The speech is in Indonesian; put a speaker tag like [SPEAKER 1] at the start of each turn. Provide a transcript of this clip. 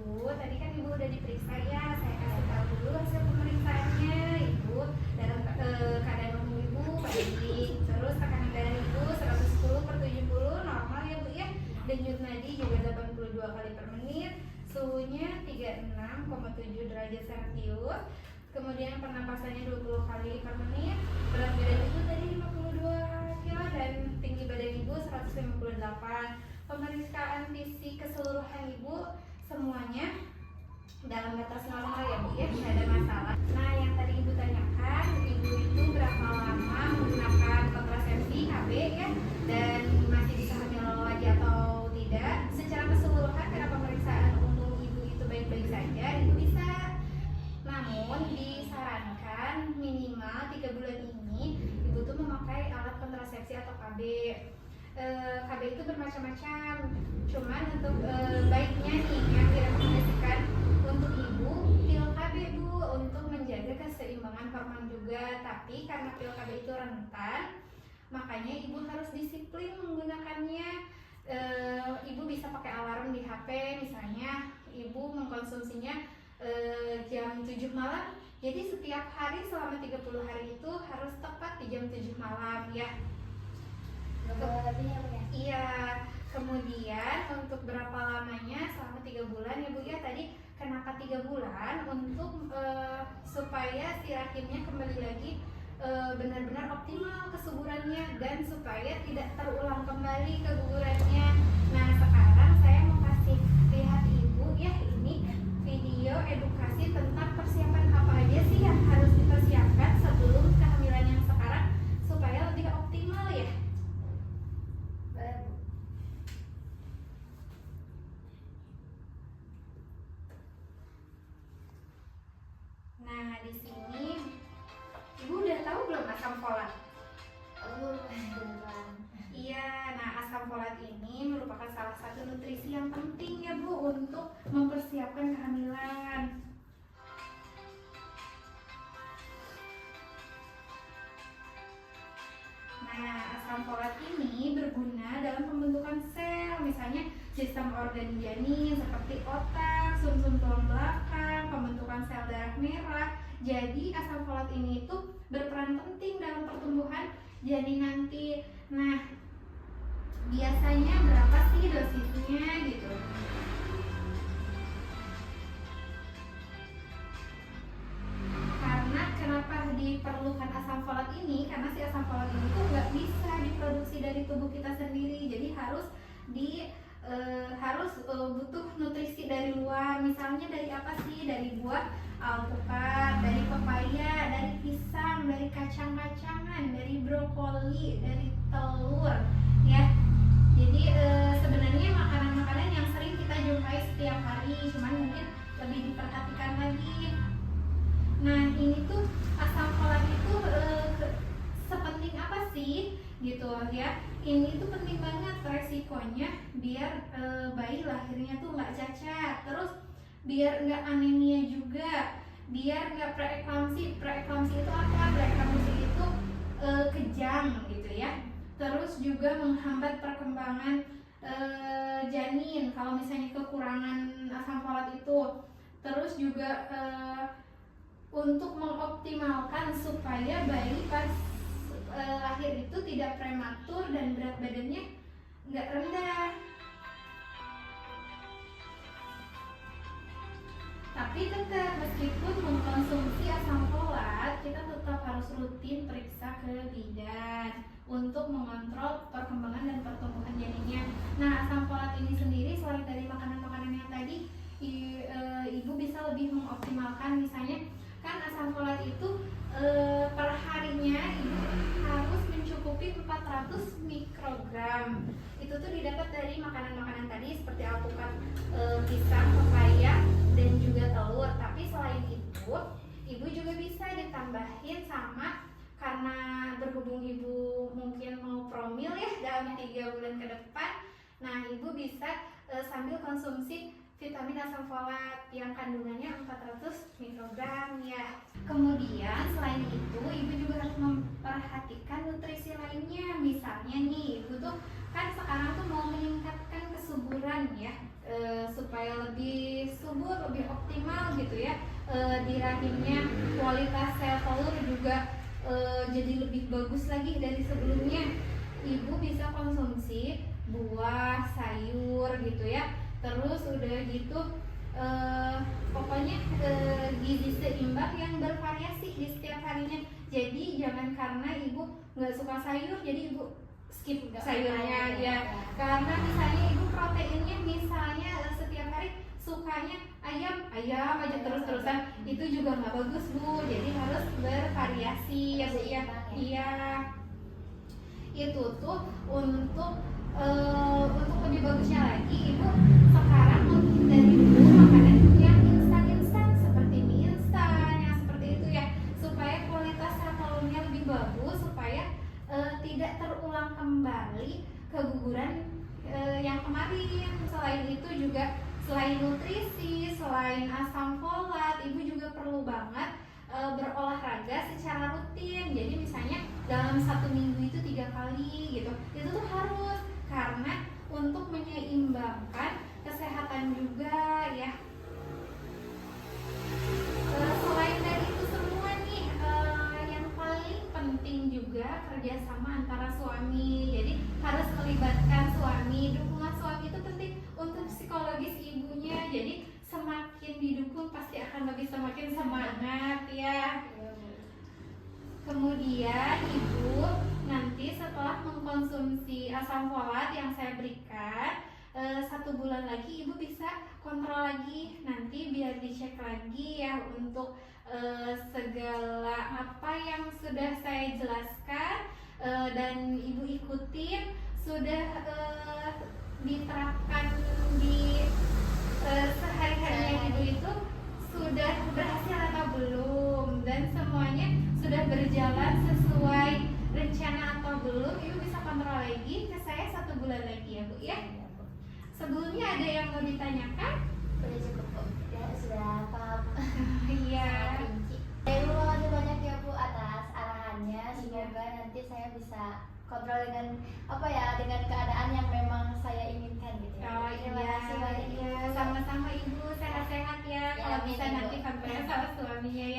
[SPEAKER 1] Ibu, tadi kan Ibu udah diperiksa ya. Saya kasih tahu dulu hasil pemeriksaannya. Ibu dalam keadaan umum Ibu baik. Terus tekanan darah Ibu 110/70 normal ya Bu ya. Denyut nadi juga 82 kali per menit. Suhunya 36,7 derajat Celcius. Kemudian pernapasannya 20 kali per menit. Berat badan Ibu tadi 52 kilo dan tinggi badan Ibu 158. Pemeriksaan fisik keseluruhan Ibu semuanya dalam batas normal ya Bu ya, tidak ada masalah. Nah, yang tadi Ibu tanyakan, Ibu itu berapa lama menggunakan kontrasepsi KB ya, dan masih bisa hamil lagi atau tidak. Secara keseluruhan karena pemeriksaan umum Ibu itu baik-baik saja, Ibu bisa. Namun disarankan minimal 3 bulan ini Ibu tuh memakai alat kontrasepsi atau KB. KB itu bermacam-macam, cuman untuk baiknya nih yang direkomendasikan untuk ibu pil KB Bu, untuk menjaga keseimbangan hormon juga. Tapi karena pil KB itu rentan, makanya ibu harus disiplin menggunakannya. Ibu bisa pakai alarm di HP, misalnya ibu mengkonsumsinya jam 7 malam. Jadi setiap hari selama 30 hari itu harus tepat di jam 7 malam ya. Iya, kemudian untuk berapa lamanya selama 3 bulan ya Bu ya. Tadi kenapa 3 bulan? Untuk supaya si rahimnya kembali lagi benar-benar optimal kesuburannya dan supaya tidak terulang kembali kegugurannya. Nah, sekarang saya mau kasih lihat Ibu ya, ini video edukasi tentang persiapan apa aja sih yang harus dipersiapkan sebelum kehamilan yang sekarang supaya lebih optimal ya. Nah, di sini Ibu udah tahu belum asam folat? Iya, nah asam folat ini merupakan salah satu nutrisi yang penting ya Bu untuk mempersiapkan kehamilan. Nah, asam folat ini berguna dalam pembentukan sel, misalnya sistem organ janin seperti otak, sumsum tulang belakang, pembentukan sel darah merah. Jadi asam folat ini itu berperan penting dalam pertumbuhan janin nanti. Nah, biasanya berapa sih dosisnya gitu? Karena kenapa diperlukan asam folat ini? Karena si asam folat ini tuh nggak bisa diproduksi dari tubuh kita sendiri, jadi harus butuh nutrisi dari luar. Misalnya dari apa sih? Dari buah alpukat, dari pepaya, dari pisang, dari kacang-kacangan, dari brokoli, dari telur ya. Jadi sebenarnya makanan-makanan yang sering kita jumpai setiap hari, cuman mungkin lebih diperhatikan lagi. Nah, ini tuh asam folat itu sepenting apa sih gitu ya. Ini tuh penting banget, resikonya biar bayi lahirnya tuh nggak cacat, terus biar nggak anemia juga, biar nggak preeklamsi. Preeklamsi itu apa? Preeklamsi itu kejang gitu ya. Terus juga menghambat perkembangan janin kalau misalnya kekurangan asam folat itu. Terus juga untuk mengoptimalkan supaya bayi pas lahir itu tidak prematur dan berat badannya nggak rendah. Tapi tetap meskipun mengkonsumsi asam folat, kita tetap harus rutin periksa ke bidan untuk mengontrol perkembangan dan pertumbuhan janinnya. Nah, asam folat ini sendiri selain dari makanan-makanan yang tadi, ibu bisa lebih mengoptimalkan. Misalnya kan asam folat itu per harinya ibu harus mencukupi 400 mikrogram. Itu tuh didapat dari makanan-makanan tadi seperti alpukat, pisang, pepaya, dan juga telur. Tapi selain itu, ibu juga bisa ditambahin sama, karena berhubung ibu mungkin mau promil ya dalam 3 bulan ke depan. Nah, ibu bisa sambil konsumsi vitamin asam folat yang kandungannya 400 mikrogram ya. Kemudian selain itu ibu juga harus memperhatikan nutrisi lainnya. Misalnya nih ibu tuh kan sekarang tuh mau meningkatkan kesuburan ya, supaya lebih subur, lebih optimal gitu ya, di rahimnya, kualitas sel telur juga jadi lebih bagus lagi dari sebelumnya. Ibu bisa konsumsi buah, sayur gitu ya. Terus udah gitu pokoknya gizi seimbang yang bervariasi di setiap harinya. Jadi jangan karena ibu nggak suka sayur jadi ibu skip sayurnya ya. Karena misalnya ibu proteinnya misalnya setiap hari sukanya ayam aja terus-terusan, itu juga nggak bagus Bu. Jadi harus bervariasi ya Bu ya. Iya. Itu tuh untuk lebih bagusnya lagi ibu sekarang menghindari dulu makanan yang instan seperti mie instan yang seperti itu ya, supaya kualitas sel telurnya lebih bagus, supaya tidak terulang kembali keguguran yang kemarin. Selain itu juga selain nutrisi, selain asam folat, ibu juga perlu banget berolahraga secara rutin. Jadi misalnya dalam 1 minggu itu 3 kali gitu, itu tuh harus, karena untuk menyeimbangkan kesehatan juga ya. Selain dari itu semua nih, yang paling penting juga kerjasama antara suami. Jadi harus melibatkan suami. Dukungan suami itu penting untuk psikologis ibunya. Jadi semakin didukung pasti akan lebih semakin semangat ya. Kemudian ibu nanti setelah mengkonsumsi asam folat yang saya berikan 1 bulan lagi ibu bisa kontrol lagi, nanti biar dicek lagi ya untuk segala apa yang sudah saya jelaskan dan ibu ikutin sudah diterapkan di sehari-harinya ibu itu sudah berhasil atau belum, dan semuanya sudah berjalan sesuai rencana atau belum, ibu bisa kontrol lagi ke saya 1 bulan lagi ya Bu ya. Sebelumnya ada yang mau ditanyakan?
[SPEAKER 2] Udah cukup kok, ya sudah paham.
[SPEAKER 1] Iya.
[SPEAKER 2] Terima kasih banyak ya Bu atas arahannya. Semoga nanti saya bisa kontrol dengan dengan keadaan yang memang saya inginkan gitu ya.
[SPEAKER 1] Oh
[SPEAKER 2] Terima
[SPEAKER 1] iya,
[SPEAKER 2] kasih banyak
[SPEAKER 1] iya.
[SPEAKER 2] Ibu.
[SPEAKER 1] Sama-sama ibu, sehat-sehat ya. Kalau
[SPEAKER 2] amin,
[SPEAKER 1] bisa
[SPEAKER 2] Ibu.
[SPEAKER 1] nanti kabarnya sama suaminya ya.